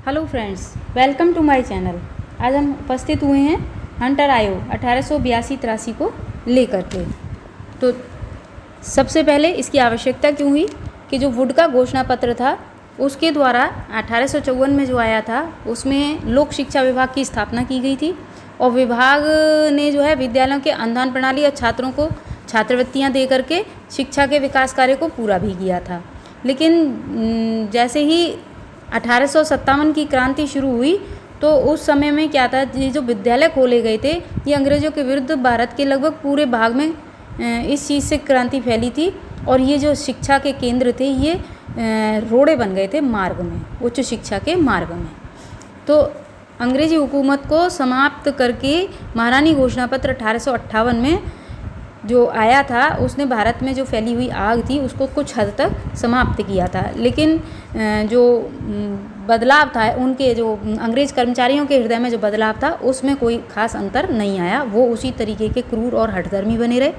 Hello friends, welcome to my channel. आज हम उपस्थित हुए हैं हंटर आयोग 1882-83 को लेकर के। तो सबसे पहले इसकी आवश्यकता क्यों हुई कि जो वुड का घोषणा पत्र था उसके द्वारा 1854 में जो आया था उसमें लोक शिक्षा विभाग की स्थापना की गई थी और विभाग ने जो है विद्यालयों के अनुदान प्रणाली और छात्रों को छात्रवृत्तियां दे करके शिक्षा के विकास कार्य को पूरा भी किया था। लेकिन जैसे ही 1857 की क्रांति शुरू हुई तो उस समय में क्या था, ये जो विद्यालय खोले गए थे ये अंग्रेज़ों के विरुद्ध भारत के लगभग पूरे भाग में इस चीज़ से क्रांति फैली थी और ये जो शिक्षा के केंद्र थे ये रोड़े बन गए थे मार्ग में, उच्च शिक्षा के मार्ग में। तो अंग्रेज़ी हुकूमत को समाप्त करके महारानी घोषणा पत्र 1858 में जो आया था उसने भारत में जो फैली हुई आग थी उसको कुछ हद तक समाप्त किया था। लेकिन जो बदलाव था उनके जो अंग्रेज़ कर्मचारियों के हृदय में जो बदलाव था उसमें कोई खास अंतर नहीं आया, वो उसी तरीके के क्रूर और हठधर्मी बने रहे।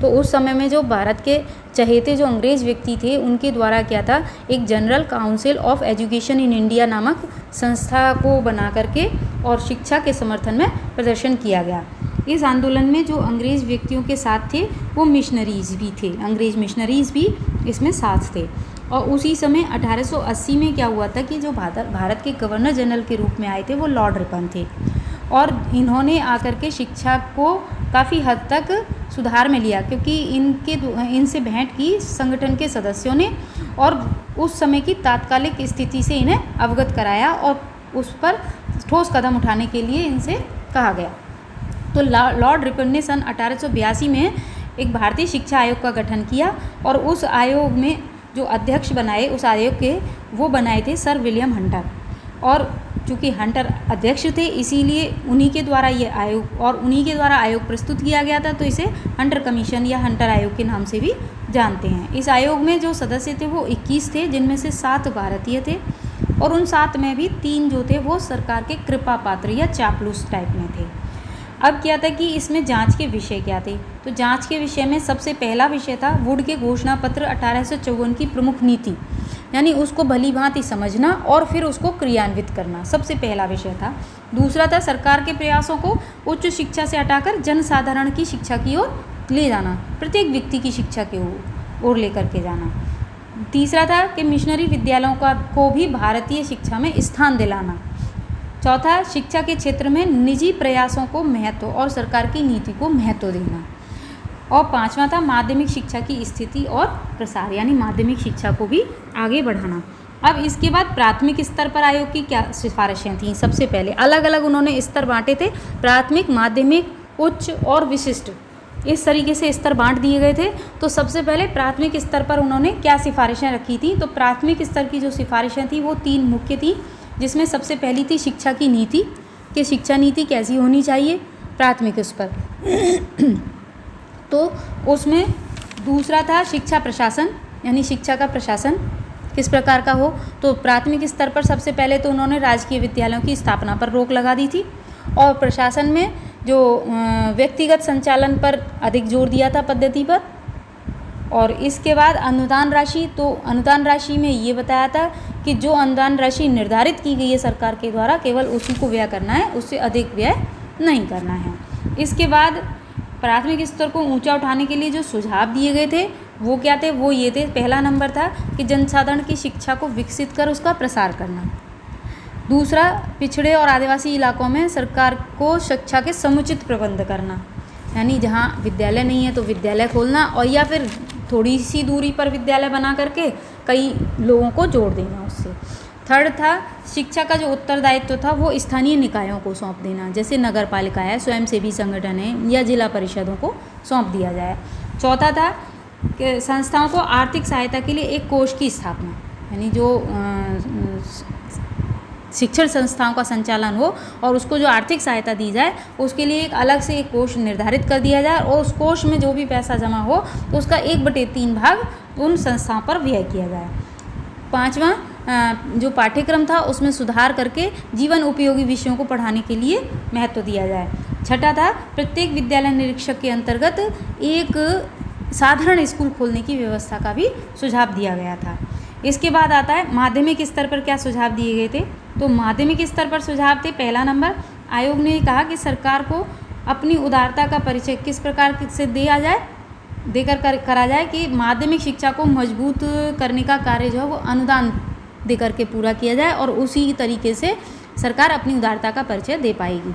तो उस समय में जो भारत के चहेते जो अंग्रेज़ व्यक्ति थे उनके द्वारा क्या था, एक general council of education in India नामक संस्था को बना करके और शिक्षा के समर्थन में प्रदर्शन किया गया। इस आंदोलन में जो अंग्रेज़ व्यक्तियों के साथ थे वो मिशनरीज़ भी थे, अंग्रेज़ मिशनरीज़ भी इसमें साथ थे। और उसी समय 1880 में क्या हुआ था कि जो भारत के गवर्नर जनरल के रूप में आए थे वो लॉर्ड रिपन थे और इन्होंने आकर के शिक्षा को काफ़ी हद तक सुधार में लिया, क्योंकि इनसे भेंट की संगठन के सदस्यों ने और उस समय की तात्कालिक स्थिति से इन्हें अवगत कराया और उस पर ठोस कदम उठाने के लिए इनसे कहा गया। तो लॉर्ड रिपन ने सन 1882 में एक भारतीय शिक्षा आयोग का गठन किया और उस आयोग में जो अध्यक्ष बनाए, उस आयोग के वो बनाए थे सर विलियम हंटर। और चूँकि हंटर अध्यक्ष थे इसीलिए उन्हीं के द्वारा ये आयोग और उन्हीं के द्वारा आयोग प्रस्तुत किया गया था, तो इसे हंटर कमीशन या हंटर आयोग के नाम से भी जानते हैं। इस आयोग में जो सदस्य थे वो 21 थे, जिनमें से 7 भारतीय थे और उन 7 में भी 3 जो थे वो सरकार के कृपा पात्र या चापलूस टाइप में थे। अब क्या था कि इसमें जांच के विषय क्या थे, तो जांच के विषय में सबसे पहला विषय था वुड के घोषणा पत्र 1854 की प्रमुख नीति, यानी उसको भली भांति समझना और फिर उसको क्रियान्वित करना, सबसे पहला विषय था। दूसरा था सरकार के प्रयासों को उच्च शिक्षा से हटाकर जनसाधारण की शिक्षा की ओर ले जाना, प्रत्येक व्यक्ति की शिक्षा की ओर लेकर के जाना। तीसरा था कि मिशनरी विद्यालयों को भी भारतीय शिक्षा में स्थान दिलाना। चौथा, शिक्षा के क्षेत्र में निजी प्रयासों को महत्व और सरकार की नीति को महत्व देना। और 5वां था माध्यमिक शिक्षा की स्थिति और प्रसार, यानी माध्यमिक शिक्षा को भी आगे बढ़ाना। अब इसके बाद प्राथमिक स्तर पर आयोग की क्या सिफारिशें थीं। सबसे पहले अलग अलग उन्होंने स्तर बांटे थे, प्राथमिक, माध्यमिक, उच्च और विशिष्ट, इस तरीके से स्तर बांट दिए गए थे। तो सबसे पहले प्राथमिक स्तर पर उन्होंने क्या सिफारिशें रखी थी, तो प्राथमिक स्तर की जो सिफारिशें थी वो 3 मुख्य थी, जिसमें सबसे पहली थी शिक्षा की नीति, कि शिक्षा नीति कैसी होनी चाहिए प्राथमिक उस पर। तो उसमें दूसरा था शिक्षा प्रशासन, यानी शिक्षा का प्रशासन किस प्रकार का हो। तो प्राथमिक स्तर पर सबसे पहले तो उन्होंने राजकीय विद्यालयों की स्थापना पर रोक लगा दी थी और प्रशासन में जो व्यक्तिगत संचालन पर अधिक जोर दिया था, पद्धति पर। और इसके बाद अनुदान राशि, तो अनुदान राशि में ये बताया था कि जो अनुदान राशि निर्धारित की गई है सरकार के द्वारा केवल उसी को व्यय करना है, उससे अधिक व्यय नहीं करना है। इसके बाद प्राथमिक स्तर को ऊंचा उठाने के लिए जो सुझाव दिए गए थे वो क्या थे, वो ये थे। पहला नंबर था कि जनसाधारण की शिक्षा को विकसित कर उसका प्रसार करना। दूसरा, पिछड़े और आदिवासी इलाकों में सरकार को शिक्षा के समुचित प्रबंध करना, यानी जहाँ विद्यालय नहीं है तो विद्यालय खोलना और या फिर थोड़ी सी दूरी पर विद्यालय बना करके कई लोगों को जोड़ देना उससे। थर्ड था शिक्षा का जो उत्तरदायित्व था वो स्थानीय निकायों को सौंप देना, जैसे नगर पालिका है, स्वयंसेवी संगठन है या जिला परिषदों को सौंप दिया जाए। चौथा था कि संस्थाओं को आर्थिक सहायता के लिए एक कोष की स्थापना, यानी जो शिक्षण संस्थाओं का संचालन हो और उसको जो आर्थिक सहायता दी जाए उसके लिए एक अलग से एक कोष निर्धारित कर दिया जाए और उस कोष में जो भी पैसा जमा हो तो उसका 1/3 भाग उन संस्थाओं पर व्यय किया जाए। 5वां, जो पाठ्यक्रम था उसमें सुधार करके जीवन उपयोगी विषयों को पढ़ाने के लिए महत्व दिया जाए। 6ठा था प्रत्येक विद्यालय निरीक्षक के अंतर्गत एक साधारण स्कूल खोलने की व्यवस्था का भी सुझाव दिया गया था। इसके बाद आता है माध्यमिक स्तर पर क्या सुझाव दिए गए थे। तो माध्यमिक स्तर पर सुझाव थे। पहला नंबर, आयोग ने कहा कि सरकार को अपनी उदारता का परिचय किस प्रकार से देकर करा जाए कि माध्यमिक शिक्षा को मजबूत करने का कार्य जो है वो अनुदान देकर के पूरा किया जाए और उसी तरीके से सरकार अपनी उदारता का परिचय दे पाएगी।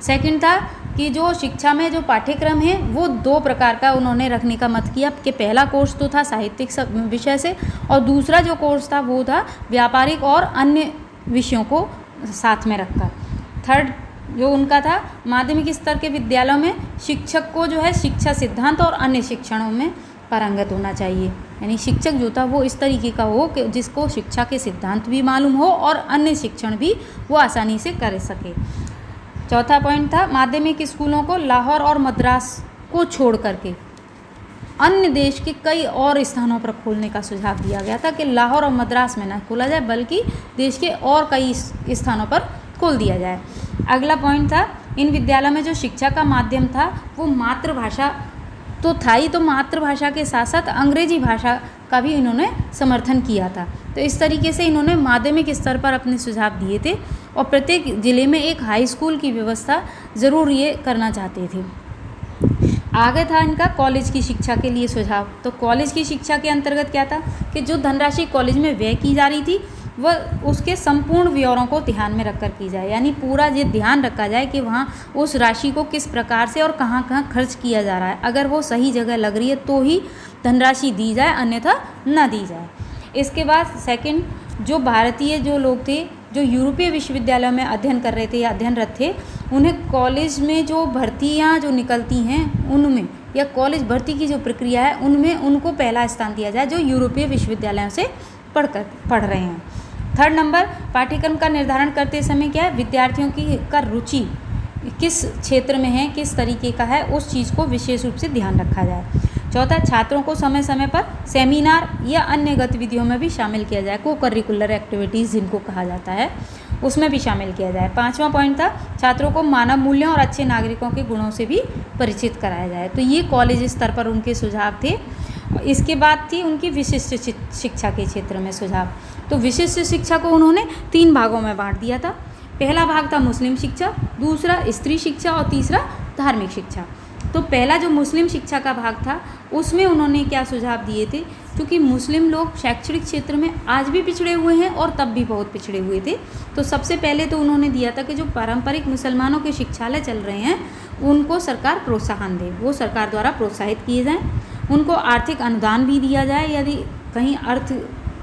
सेकंड था कि जो शिक्षा में जो पाठ्यक्रम है वो 2 प्रकार का उन्होंने रखने का मत किया कि पहला कोर्स तो था साहित्यिक विषय से और दूसरा जो कोर्स था वो था व्यापारिक और अन्य विषयों को साथ में रखकर। थर्ड जो उनका था, माध्यमिक स्तर के विद्यालयों में शिक्षक को जो है शिक्षा सिद्धांत और अन्य शिक्षणों में पारंगत होना चाहिए, यानी शिक्षक जो था वो इस तरीके का हो कि जिसको शिक्षा के सिद्धांत भी मालूम हो और अन्य शिक्षण भी वो आसानी से कर सके। चौथा पॉइंट था, माध्यमिक स्कूलों को लाहौर और मद्रास को छोड़ करके अन्य देश के कई और स्थानों पर खोलने का सुझाव दिया गया था कि लाहौर और मद्रास में ना खोला जाए बल्कि देश के और कई स्थानों पर खोल दिया जाए। अगला पॉइंट था, इन विद्यालयों में जो शिक्षा का माध्यम था वो मातृभाषा तो था ही, तो मातृभाषा के साथ साथ अंग्रेजी भाषा का भी इन्होंने समर्थन किया था। तो इस तरीके से इन्होंने माध्यमिक स्तर पर अपने सुझाव दिए थे और प्रत्येक ज़िले में एक हाई स्कूल की व्यवस्था ज़रूर ये करना चाहते थे। आगे था इनका कॉलेज की शिक्षा के लिए सुझाव। तो कॉलेज की शिक्षा के अंतर्गत क्या था कि जो धनराशि कॉलेज में व्यय की जा रही थी वह उसके संपूर्ण ब्यौरों को ध्यान में रखकर की जाए, यानी पूरा ये ध्यान रखा जाए कि वहाँ उस राशि को किस प्रकार से और कहाँ कहाँ खर्च किया जा रहा है। अगर वो सही जगह लग रही है तो ही धनराशि दी जाए, अन्यथा न दी जाए। इसके बाद सेकंड, जो भारतीय जो लोग थे जो यूरोपीय विश्वविद्यालयों में अध्ययन कर रहे थे या अध्ययनरत थे, उन्हें कॉलेज में जो भर्तियाँ जो निकलती हैं उनमें या कॉलेज भर्ती की जो प्रक्रिया है उनमें उनको पहला स्थान दिया जाए जो यूरोपीय विश्वविद्यालयों से पढ़ रहे हैं। थर्ड नंबर, पाठ्यक्रम का निर्धारण करते समय क्या है, विद्यार्थियों की का रुचि किस क्षेत्र में है, किस तरीके का है, उस चीज़ को विशेष रूप से ध्यान रखा जाए। चौथा, छात्रों को समय समय पर सेमिनार या अन्य गतिविधियों में भी शामिल किया जाए, को करिकुलर एक्टिविटीज़ जिनको कहा जाता है उसमें भी शामिल किया जाए। पांचवा पॉइंट था, छात्रों को मानव मूल्यों और अच्छे नागरिकों के गुणों से भी परिचित कराया जाए। तो ये कॉलेज स्तर पर उनके सुझाव थे। इसके बाद थी उनकी विशिष्ट शिक्षा के क्षेत्र में सुझाव। तो विशिष्ट शिक्षा को उन्होंने 3 भागों में बांट दिया था। पहला भाग था मुस्लिम शिक्षा, दूसरा स्त्री शिक्षा और तीसरा धार्मिक शिक्षा। तो पहला जो मुस्लिम शिक्षा का भाग था उसमें उन्होंने क्या सुझाव दिए थे, क्योंकि मुस्लिम लोग शैक्षणिक क्षेत्र में आज भी पिछड़े हुए हैं और तब भी बहुत पिछड़े हुए थे। तो सबसे पहले तो उन्होंने दिया था कि जो पारंपरिक मुसलमानों के शिक्षालय चल रहे हैं उनको सरकार प्रोत्साहन दे, वो सरकार द्वारा प्रोत्साहित किए जाएँ। उनको आर्थिक अनुदान भी दिया जाए, यदि कहीं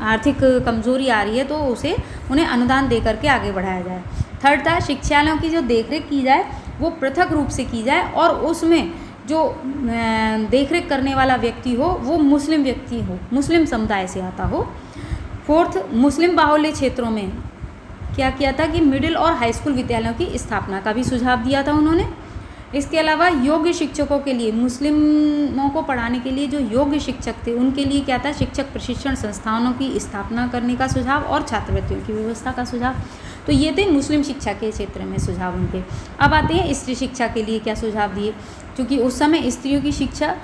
आर्थिक कमजोरी आ रही है तो उसे उन्हें अनुदान दे करके आगे बढ़ाया जाए। थर्ड था, शिक्षालयों की जो देखरेख की जाए वो पृथक रूप से की जाए और उसमें जो देखरेख करने वाला व्यक्ति हो वो मुस्लिम व्यक्ति हो, मुस्लिम समुदाय से आता हो। फोर्थ, मुस्लिम बाहुल्य क्षेत्रों में क्या किया था कि मिडिल और हाई स्कूल विद्यालयों की स्थापना का भी सुझाव दिया था उन्होंने। इसके अलावा योग्य शिक्षकों के लिए, मुस्लिमों को पढ़ाने के लिए जो योग्य शिक्षक थे उनके लिए क्या था, शिक्षक प्रशिक्षण संस्थानों की स्थापना करने का सुझाव और छात्रवृत्तियों की व्यवस्था का सुझाव। तो ये थे मुस्लिम शिक्षा के क्षेत्र में सुझाव उनके। अब आते हैं स्त्री शिक्षा के लिए क्या सुझाव दिए। क्योंकि उस समय स्त्रियों की शिक्षा,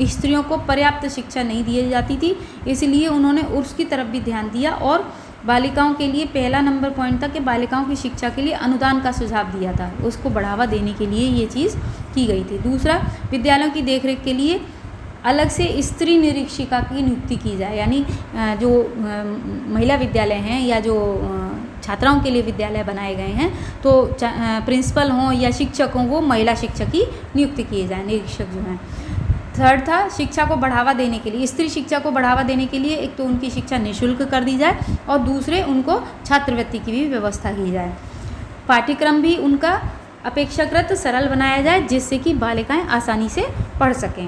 स्त्रियों को पर्याप्त शिक्षा नहीं दी जाती थी, इसलिए उन्होंने उसकी तरफ भी ध्यान दिया और बालिकाओं के लिए पहला नंबर पॉइंट था कि बालिकाओं की शिक्षा के लिए अनुदान का सुझाव दिया था, उसको बढ़ावा देने के लिए ये चीज़ की गई थी। दूसरा, विद्यालयों की देखरेख के लिए अलग से स्त्री निरीक्षिका की नियुक्ति की जाए, यानी जो महिला विद्यालय हैं या जो छात्राओं के लिए विद्यालय बनाए गए हैं तो प्रिंसिपल हों या शिक्षक हों वो महिला शिक्षक की नियुक्ति किए जाए, निरीक्षक जो हैं। थर्ड था, शिक्षा को बढ़ावा देने के लिए, स्त्री शिक्षा को बढ़ावा देने के लिए एक तो उनकी शिक्षा निःशुल्क कर दी जाए और दूसरे उनको छात्रवृत्ति की भी व्यवस्था की जाए। पाठ्यक्रम भी उनका अपेक्षाकृत सरल बनाया जाए जिससे कि बालिकाएं आसानी से पढ़ सकें।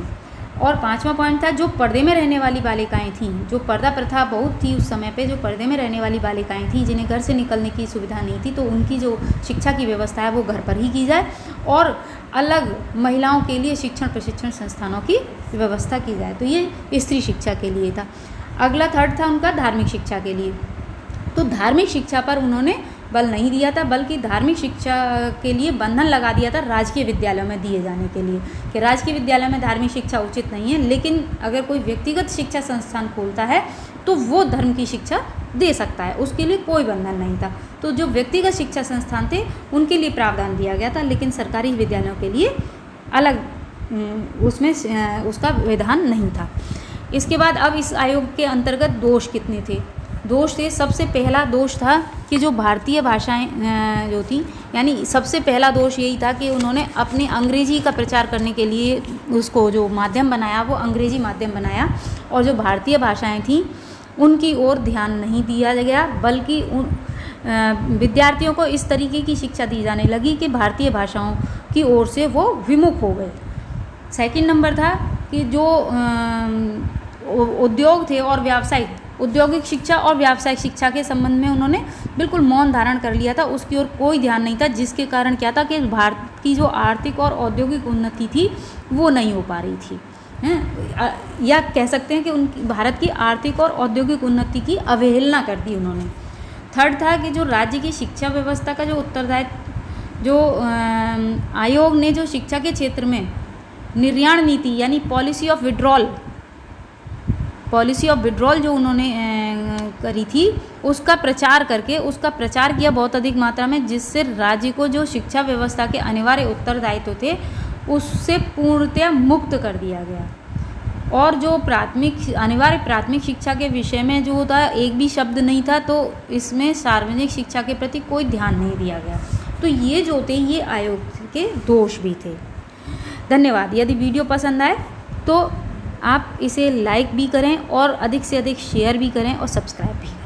और पांचवा पॉइंट था, जो पर्दे में रहने वाली बालिकाएं थीं, जो पर्दा प्रथा बहुत थी उस समय पे, जो पर्दे में रहने वाली बालिकाएं थीं जिन्हें घर से निकलने की सुविधा नहीं थी, तो उनकी जो शिक्षा की व्यवस्था है वो घर पर ही की जाए और अलग महिलाओं के लिए शिक्षण प्रशिक्षण संस्थानों की व्यवस्था की जाए। तो ये स्त्री शिक्षा के लिए था। अगला थर्ड था उनका धार्मिक शिक्षा के लिए। तो धार्मिक शिक्षा पर उन्होंने बल नहीं दिया था, बल्कि धार्मिक शिक्षा के लिए बंधन लगा दिया था राजकीय विद्यालयों में दिए जाने के लिए, कि राजकीय विद्यालय में धार्मिक शिक्षा उचित नहीं है, लेकिन अगर कोई व्यक्तिगत शिक्षा संस्थान खोलता है तो वो धर्म की शिक्षा दे सकता है, उसके लिए कोई बंधन नहीं था। तो जो व्यक्तिगत शिक्षा संस्थान थे उनके लिए प्रावधान दिया गया था, लेकिन सरकारी विद्यालयों के लिए अलग उसमें उसका विधान नहीं था। इसके बाद अब इस आयोग के अंतर्गत दोष कितने थे? दोष थे, सबसे पहला दोष था कि जो भारतीय भाषाएं जो थी, यानी सबसे पहला दोष यही था कि उन्होंने अपने अंग्रेजी का प्रचार करने के लिए उसको जो माध्यम बनाया वो अंग्रेजी माध्यम बनाया, और जो भारतीय भाषाएं थीं उनकी ओर ध्यान नहीं दिया गया, बल्कि उन विद्यार्थियों को इस तरीके की शिक्षा दी जाने लगी कि भारतीय भाषाओं की ओर से वो विमुख हो गए। सेकंड नंबर था कि जो उद्योग थे और व्यावसायिक औद्योगिक शिक्षा और व्यावसायिक शिक्षा के संबंध में उन्होंने बिल्कुल मौन धारण कर लिया था, उसकी ओर कोई ध्यान नहीं था, जिसके कारण क्या था कि भारत की जो आर्थिक और औद्योगिक उन्नति थी वो नहीं हो पा रही थी, या कह सकते हैं कि उनकी भारत की आर्थिक और औद्योगिक उन्नति की अवहेलना कर दी उन्होंने। थर्ड था कि जो राज्य की शिक्षा व्यवस्था का जो उत्तरदायित्व, जो आयोग ने जो शिक्षा के क्षेत्र में निर्याण नीति यानी पॉलिसी ऑफ विड्रॉल जो उन्होंने करी थी उसका प्रचार करके उसका प्रचार किया बहुत अधिक मात्रा में, जिससे राज्य को जो शिक्षा व्यवस्था के अनिवार्य उत्तरदायित्व थे उससे पूर्णतया मुक्त कर दिया गया। और जो अनिवार्य प्राथमिक शिक्षा के विषय में जो था एक भी शब्द नहीं था, तो इसमें सार्वजनिक शिक्षा के प्रति कोई ध्यान नहीं दिया गया। तो ये जो थे ये आयोग के दोष भी थे। धन्यवाद। यदि वीडियो पसंद आए तो आप इसे लाइक भी करें और अधिक से अधिक शेयर भी करें और सब्सक्राइब भी करें।